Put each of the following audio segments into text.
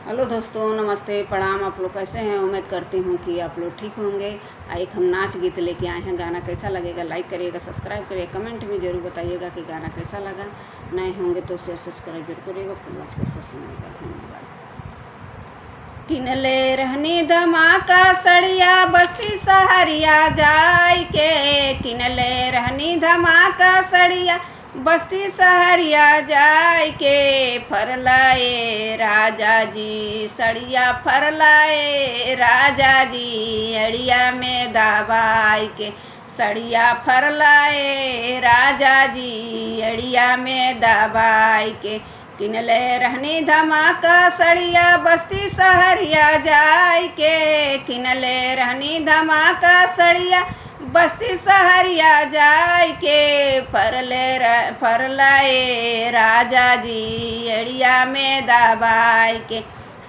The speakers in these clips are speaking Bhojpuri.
हेलो दोस्तों, नमस्ते, प्रणाम। आप लोग कैसे हैं? उम्मीद करती हूँ कि आप लोग ठीक होंगे। एक हम नाच गीत लेके आए हैं। गाना कैसा लगेगा लाइक करिएगा, सब्सक्राइब करिएगा, कमेंट में ज़रूर बताइएगा कि गाना कैसा लगा। नए होंगे तो शेयर सब्सक्राइब जरूर करिएगा। फुल वॉच कैसे सुनिएगा। धन्यवाद। किनले रहनी धमाका सड़िया बस्ती सहरिया जाय के, किनले रहनी धमाका सड़िया बस्ती सहरिया जाय के, फरलाए राजा जी सड़िया फरलाए राजा जी, अड़िया में दबाई के सड़िया फरलाए राजा जी, अड़िया में दबाई के, किनले रहनी धमाका सड़िया बस्ती सहरिया जाय के, किनले रहनी धमाका सड़िया बस्ती सहरिया जाय के, फरलाए राजा जी, अड़िया में दबाई के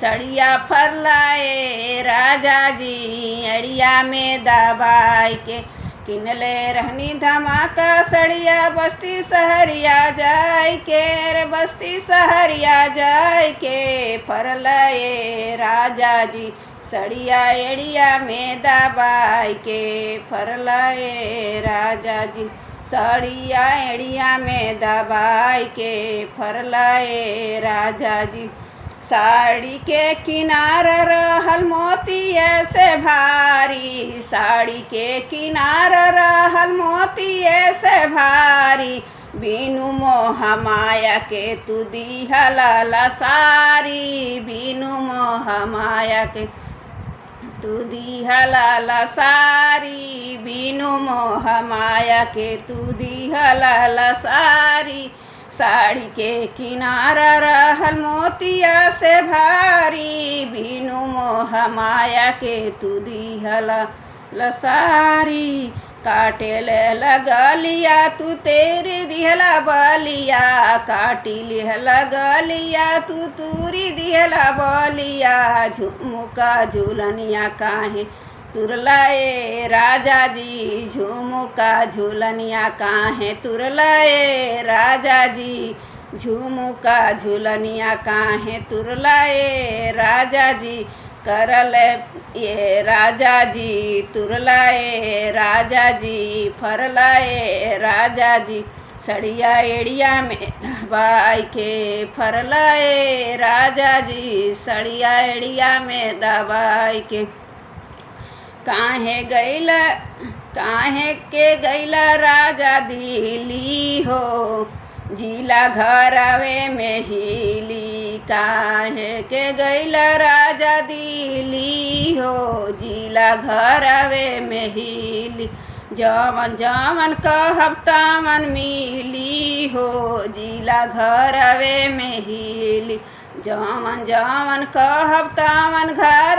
सड़िया फरलाए राजा जी, अड़िया में दबाई के, किनले रहनी धमाका सड़िया बस्ती सहरिया जाय के, रे बस्ती सहरिया जाय के, फरलाए राजा जी सड़िया एड़िया में दबाई के, फरलाए राजा जी सड़िया एड़िया में दबाई के, फरलाए राजा जी। साड़ी के किनार रहल मोती ऐसे भारी, साड़ी के किनार रहल मोती ऐसे भारी, बिनु मोह माया के तू दिहला सारी, बिनु मोह माया के तू दिहला सारी, बिनु मोह माया के तू दिहला सारी, साड़ी के किनारा रहल मोतिया से भारी, बिनु मोह माया के तू दिहला लसारी, काटे ले लगलिया तू तेरी दिहला बलिया, काटी लिहला गलिया तू तूरी दिहला बलिया, झुमुका झूलनिया काहे तुरलाए राजा जी, झुमुका झूलनिया काहे तुरलाए राजा जी, झुमुका झूलनिया काहे तुरलाए राजा जी, करल ये राजा जी तुरलाए राजा जी, फरलाए राजा जी सड़िया एड़िया में दबाई के, फरलाए राजा जी सड़िया एड़िया में दबाई के, काहे के गैला राजा दिल्ली हो, जिला घरवे में हिली, काहे के गैला राजा दिल्ली हो, जिला घरवे में हिली, जमन जमन कहब तमन मिली हो, जिला घरवे में हिली, जमन जमन कहब तमन घर